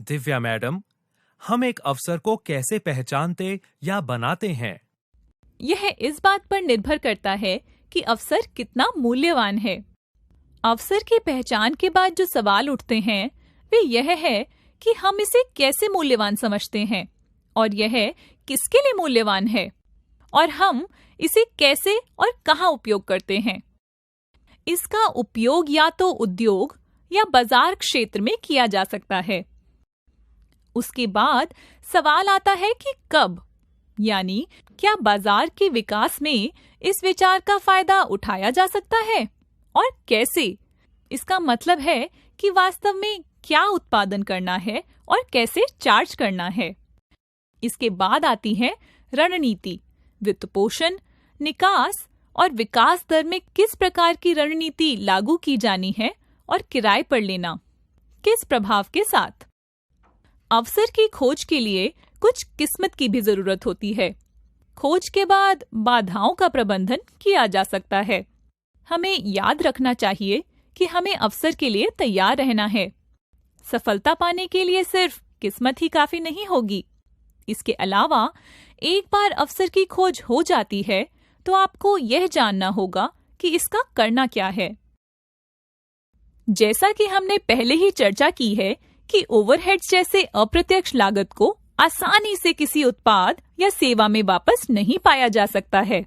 Divya madam, हम एक अवसर को कैसे पहचानते या बनाते हैं? यह इस बात पर निर्भर करता है कि अवसर कितना मूल्यवान है। अवसर की पहचान के बाद जो सवाल उठते हैं वे यह है कि हम इसे कैसे मूल्यवान समझते हैं और यह किसके लिए मूल्यवान है और हम इसे कैसे और कहाँ उपयोग करते हैं। इसका उपयोग या तो उद्योग या बाजार क्षेत्र में किया जा सकता है। उसके बाद सवाल आता है कि कब, यानी क्या बाजार के विकास में इस विचार का फायदा उठाया जा सकता है और कैसे। इसका मतलब है कि वास्तव में क्या उत्पादन करना है और कैसे चार्ज करना है। इसके बाद आती है रणनीति, वित्तपोषण, निकास और विकास दर में किस प्रकार की रणनीति लागू की जानी है और किराए पर लेना, किस प्रभाव के साथ। अवसर की खोज के लिए कुछ किस्मत की भी जरूरत होती है। खोज के बाद बाधाओं का प्रबंधन किया जा सकता है। हमें याद रखना चाहिए कि हमें अवसर के लिए तैयार रहना है। सफलता पाने के लिए सिर्फ किस्मत ही काफी नहीं होगी। इसके अलावा एक बार अवसर की खोज हो जाती है तो आपको यह जानना होगा कि इसका करना क्या है। जैसा कि हमने पहले ही चर्चा की है कि ओवरहेड्स जैसे अप्रत्यक्ष लागत को आसानी से किसी उत्पाद या सेवा में वापस नहीं पाया जा सकता है।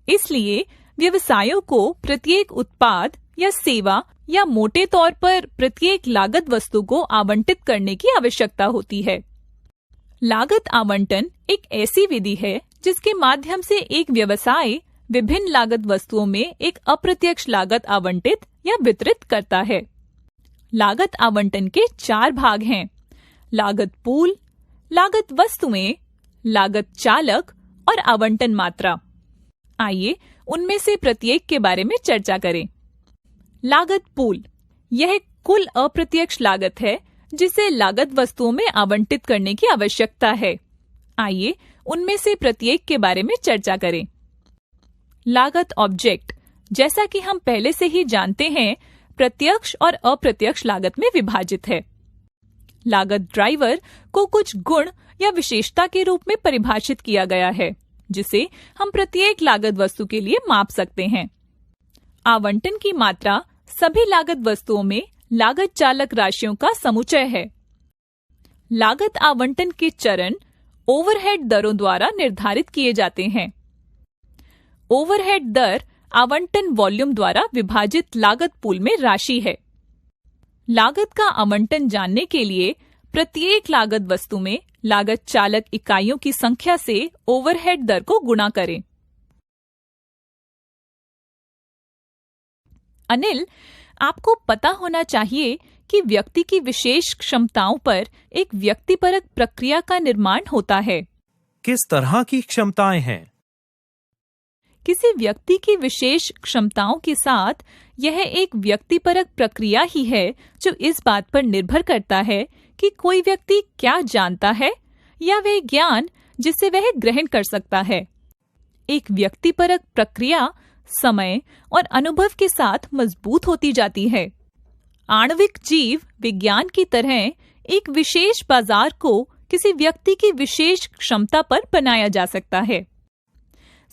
इसलिए व्यवसायों को प्रत्येक उत्पाद या सेवा या मोटे तौर पर प्रत्येक लागत वस्तु को आवंटित करने की आवश्यकता होती है। लागत आवंटन एक ऐसी विधि है जिसके माध्यम से एक व्यवसाय विभिन्न लागत वस्तुओं में एक अप्रत्यक्ष लागत आवंटित या वितरित करता है। लागत आवंटन के 4 भाग हैं: लागत पूल, लागत वस्तुएं, लागत चालक और आवंटन मात्रा। आइए उनमें से प्रत्येक के बारे में चर्चा करें। लागत पूल, यह कुल अप्रत्यक्ष लागत है जिसे लागत वस्तुओं में आवंटित करने की आवश्यकता है। आइए उनमें से प्रत्येक के बारे में चर्चा करें। लागत ऑब्जेक्ट, जैसा कि हम पहले से ही जानते हैं, प्रत्यक्ष और अप्रत्यक्ष लागत में विभाजित है। लागत ड्राइवर को कुछ गुण या विशेषता के रूप में परिभाषित किया गया है जिसे हम प्रत्येक लागत वस्तु के लिए माप सकते हैं। आवंटन की मात्रा सभी लागत वस्तुओं में लागत चालक राशियों का समुच्चय है। लागत आवंटन के चरण ओवरहेड दरों द्वारा निर्धारित किए जाते हैं। ओवरहेड दर आवंटन वॉल्यूम द्वारा विभाजित लागत पूल में राशि है। लागत का आवंटन जानने के लिए प्रत्येक लागत वस्तु में लागत चालक इकाइयों की संख्या से ओवरहेड दर को गुणा करें। अनिल, आपको पता होना चाहिए कि व्यक्ति की विशेष क्षमताओं पर एक व्यक्तिपरक प्रक्रिया का निर्माण होता है। किस तरह की क्षमताएं हैं? किसी व्यक्ति की विशेष क्षमताओं के साथ यह एक व्यक्तिपरक प्रक्रिया ही है जो इस बात पर निर्भर करता है कि कोई व्यक्ति क्या जानता है या वह ज्ञान जिसे वह ग्रहण कर सकता है। एक व्यक्तिपरक प्रक्रिया समय और अनुभव के साथ मजबूत होती जाती है। आणविक जीव विज्ञान की तरह एक विशेष बाजार को किसी व्यक्ति की विशेष क्षमता पर बनाया जा सकता है।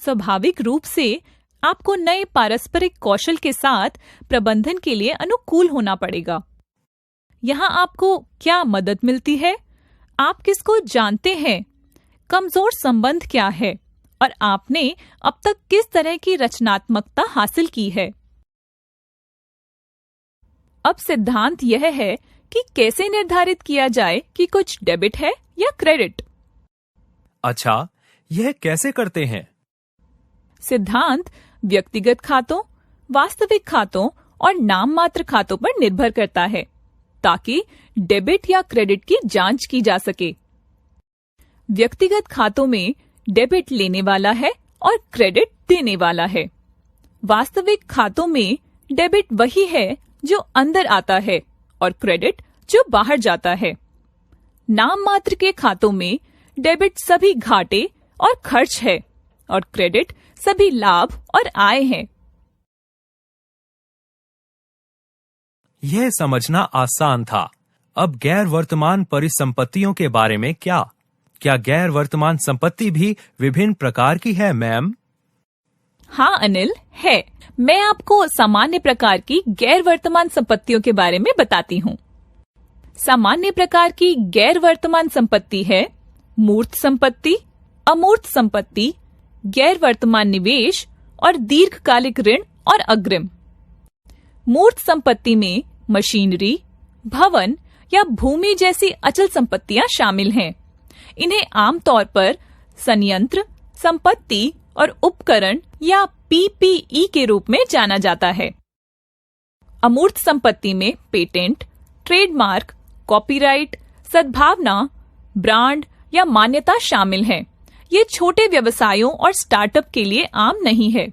स्वाभाविक रूप से आपको नए पारस्परिक कौशल के साथ प्रबंधन के लिए अनुकूल होना पड़ेगा। यहाँ आपको क्या मदद मिलती है? आप किसको जानते हैं? कमजोर संबंध क्या है? और आपने अब तक किस तरह की रचनात्मकता हासिल की है? अब सिद्धांत यह है कि कैसे निर्धारित किया जाए कि कुछ डेबिट है या क्रेडिट। अच्छा, यह कैसे करते हैं? सिद्धांत व्यक्तिगत खातों, वास्तविक खातों और नाम मात्र खातों पर निर्भर करता है ताकि डेबिट या क्रेडिट की जांच की जा सके। व्यक्तिगत खातों में डेबिट लेने वाला है और क्रेडिट देने वाला है। वास्तविक खातों में डेबिट वही है जो अंदर आता है और क्रेडिट जो बाहर जाता है। नाम मात्र के खातों में डेबिट सभी घाटे और खर्च है और क्रेडिट सभी लाभ और आय है। यह समझना आसान था, अब गैर वर्तमान परिसंपत्तियों के बारे में क्या गैर वर्तमान संपत्ति भी विभिन्न प्रकार की है मैम? हाँ अनिल, है। मैं आपको सामान्य प्रकार की गैर वर्तमान संपत्तियों के बारे में बताती हूँ। सामान्य प्रकार की गैर वर्तमान संपत्ति है मूर्त संपत्ति, अमूर्त संपत्ति, गैर वर्तमान निवेश और दीर्घकालिक ऋण और अग्रिम। मूर्त संपत्ति में मशीनरी, भवन या भूमि जैसी अचल संपत्तियां शामिल हैं। इन्हें आमतौर पर संयंत्र, संपत्ति और उपकरण या पीपीई के रूप में जाना जाता है। अमूर्त संपत्ति में पेटेंट, ट्रेडमार्क, कॉपीराइट, सद्भावना, ब्रांड या मान्यता शामिल है। ये छोटे व्यवसायों और स्टार्टअप के लिए आम नहीं है।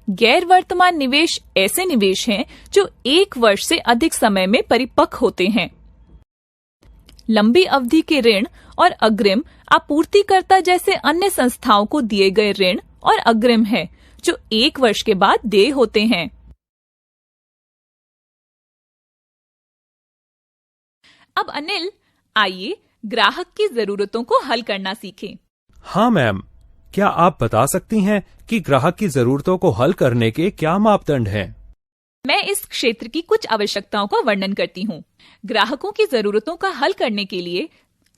गैर वर्तमान निवेश ऐसे निवेश हैं जो 1 वर्ष से अधिक समय में परिपक्व होते हैं। लंबी अवधि के ऋण और अग्रिम आपूर्तिकर्ता जैसे अन्य संस्थाओं को दिए गए ऋण और अग्रिम है जो 1 वर्ष के बाद देय होते हैं। अब अनिल, आइए ग्राहक की जरूरतों को हल करना सीखें। हाँ मैम, क्या आप बता सकती हैं कि ग्राहक की जरूरतों को हल करने के क्या मापदंड हैं? मैं इस क्षेत्र की कुछ आवश्यकताओं का वर्णन करती हूँ। ग्राहकों की जरूरतों का हल करने के लिए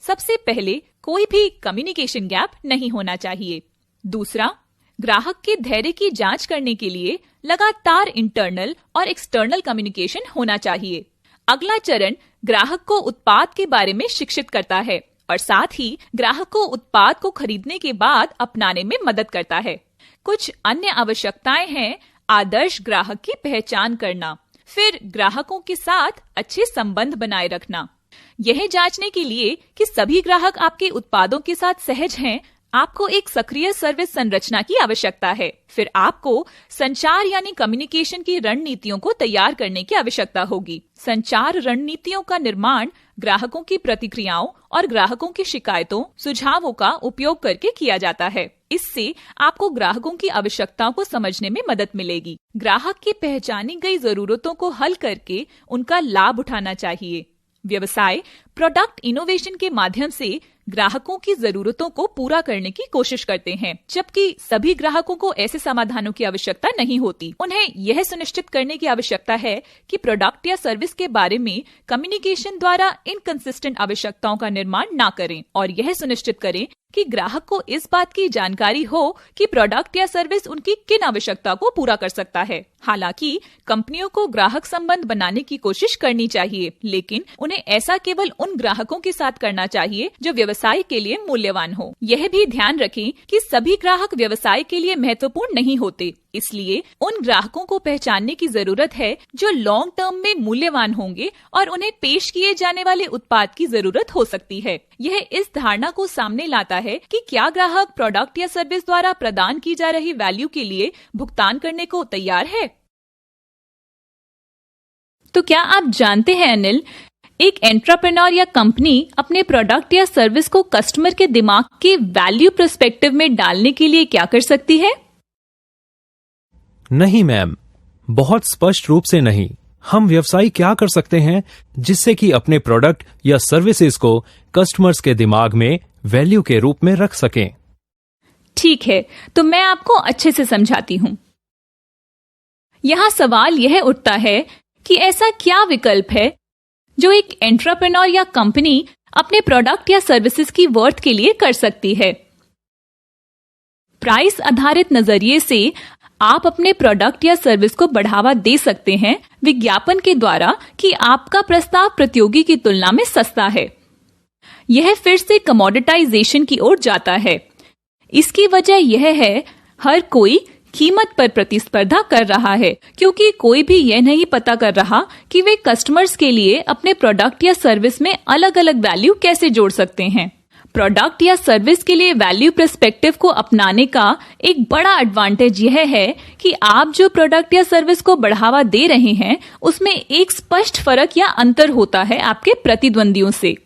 सबसे पहले कोई भी कम्युनिकेशन गैप नहीं होना चाहिए। दूसरा, ग्राहक के धैर्य की जांच करने के लिए लगातार इंटरनल और एक्सटर्नल कम्युनिकेशन होना चाहिए। अगला चरण ग्राहक को उत्पाद के बारे में शिक्षित करता है और साथ ही ग्राहक को उत्पाद को खरीदने के बाद अपनाने में मदद करता है। कुछ अन्य आवश्यकताएं हैं आदर्श ग्राहक की पहचान करना, फिर ग्राहकों के साथ अच्छे संबंध बनाए रखना। यह जांचने के लिए कि सभी ग्राहक आपके उत्पादों के साथ सहज हैं, आपको एक सक्रिय सर्विस संरचना की आवश्यकता है। फिर आपको संचार यानी कम्युनिकेशन की रणनीतियों को तैयार करने की आवश्यकता होगी। संचार रणनीतियों का निर्माण ग्राहकों की प्रतिक्रियाओं और ग्राहकों की शिकायतों, सुझावों का उपयोग करके किया जाता है। इससे आपको ग्राहकों की आवश्यकताओं को समझने में मदद मिलेगी। ग्राहक की पहचानी गई जरूरतों को हल करके उनका लाभ उठाना चाहिए। व्यवसाय प्रोडक्ट इनोवेशन के माध्यम से ग्राहकों की जरूरतों को पूरा करने की कोशिश करते हैं, जबकि सभी ग्राहकों को ऐसे समाधानों की आवश्यकता नहीं होती। उन्हें यह सुनिश्चित करने की आवश्यकता है कि प्रोडक्ट या सर्विस के बारे में कम्युनिकेशन द्वारा इनकंसिस्टेंट आवश्यकताओं का निर्माण न करें और यह सुनिश्चित करें कि ग्राहक को इस बात की जानकारी हो कि प्रोडक्ट या सर्विस उनकी किन आवश्यकताओं को पूरा कर सकता है। हालांकि कंपनियों को ग्राहक संबंध बनाने की कोशिश करनी चाहिए, लेकिन उन्हें ऐसा केवल उन ग्राहकों के साथ करना चाहिए जो व्यवसाय के लिए मूल्यवान हो। यह भी ध्यान रखें कि सभी ग्राहक व्यवसाय के लिए महत्वपूर्ण नहीं होते, इसलिए उन ग्राहकों को पहचानने की जरूरत है जो लॉन्ग टर्म में मूल्यवान होंगे और उन्हें पेश किए जाने वाले उत्पाद की जरूरत हो सकती है। यह इस धारणा को सामने लाता है कि क्या ग्राहक प्रोडक्ट या सर्विस द्वारा प्रदान की जा रही वैल्यू के लिए भुगतान करने को तैयार है। तो क्या आप जानते हैं अनिल, एक एंटरप्रेन्योर या कंपनी अपने प्रोडक्ट या सर्विस को कस्टमर के दिमाग के वैल्यू पर्सपेक्टिव में डालने के लिए क्या कर सकती है? नहीं मैम, बहुत स्पष्ट रूप से नहीं। हम व्यवसायी क्या कर सकते हैं जिससे कि अपने प्रोडक्ट या सर्विसेज को कस्टमर्स के दिमाग में वैल्यू के रूप में रख सकें? ठीक है, तो मैं आपको अच्छे से समझाती हूँ। यहाँ सवाल यह उठता है कि ऐसा क्या विकल्प है जो एक एंटरप्रेन्योर या कंपनी अपने प्रोडक्ट या सर्विसेज की वर्थ के लिए कर सकती है। प्राइस आधारित नजरिए से आप अपने प्रोडक्ट या सर्विस को बढ़ावा दे सकते हैं विज्ञापन के द्वारा कि आपका प्रस्ताव प्रतियोगी की तुलना में सस्ता है। यह फिर से कमोडिटाइजेशन की ओर जाता है। इसकी वजह यह है हर कोई कीमत पर प्रतिस्पर्धा कर रहा है, क्योंकि कोई भी यह नहीं पता कर रहा कि वे कस्टमर्स के लिए अपने प्रोडक्ट या सर्विस में अलग अलग वैल्यू कैसे जोड़ सकते हैं। प्रोडक्ट या सर्विस के लिए वैल्यू पर्सपेक्टिव को अपनाने का एक बड़ा एडवांटेज यह है कि आप जो प्रोडक्ट या सर्विस को बढ़ावा दे रहे हैं उसमें एक स्पष्ट फर्क या अंतर होता है आपके प्रतिद्वंदियों से।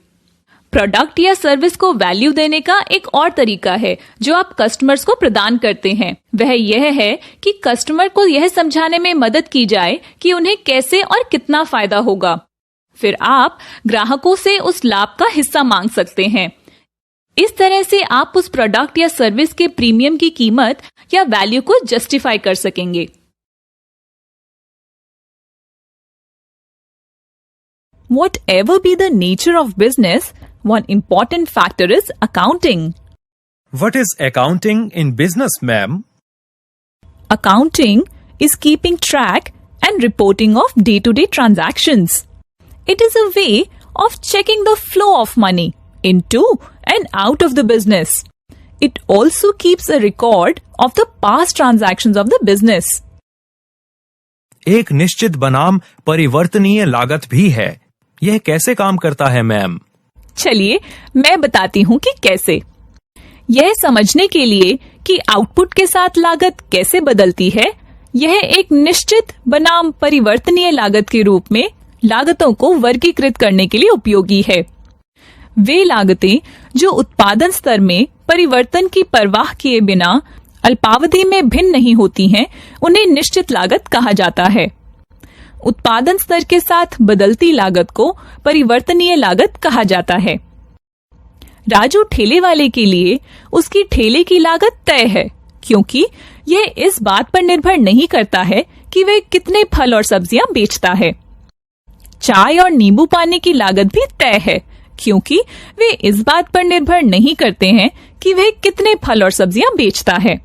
प्रोडक्ट या सर्विस को वैल्यू देने का एक और तरीका है जो आप कस्टमर्स को प्रदान करते हैं, वह यह है कि कस्टमर को यह समझाने में मदद की जाए कि उन्हें कैसे और कितना फायदा होगा। फिर आप ग्राहकों से उस लाभ का हिस्सा मांग सकते हैं। इस तरह से आप उस प्रोडक्ट या सर्विस के प्रीमियम की कीमत या वैल्यू को जस्टिफाई कर सकेंगे। Whatever be the nature of business, one important factor is accounting. What is accounting in business, ma'am? Accounting is keeping track and reporting of day-to-day transactions. It is a way of checking the flow of money into and out of the business. It also keeps a record of the past transactions of the business. एक निश्चित बनाम परिवर्तनीय लागत भी है। यह कैसे काम करता है, मैम? चलिए मैं बताती हूँ कि कैसे। यह समझने के लिए कि आउटपुट के साथ लागत कैसे बदलती है, यह एक निश्चित बनाम परिवर्तनीय लागत के रूप में लागतों को वर्गीकृत करने के लिए उपयोगी है। वे लागतें जो उत्पादन स्तर में परिवर्तन की परवाह किए बिना अल्पावधि में भिन्न नहीं होती हैं, उन्हें निश्चित लागत कहा जाता है। उत्पादन स्तर के साथ बदलती लागत को परिवर्तनीय लागत कहा जाता है। राजू ठेले वाले के लिए उसकी ठेले की लागत तय है, क्योंकि यह इस बात पर निर्भर नहीं करता है कि वह कितने फल और सब्जियां बेचता है। चाय और नींबू पानी की लागत भी तय है, क्योंकि वे इस बात पर निर्भर नहीं करते हैं कि वह कितने फल और सब्जियां बेचता है।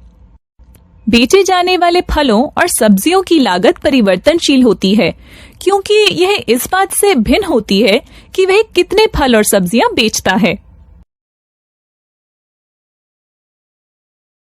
बेचे जाने वाले फलों और सब्जियों की लागत परिवर्तनशील होती है, क्योंकि यह इस बात से भिन्न होती है कि वह कितने फल और सब्जियां बेचता है।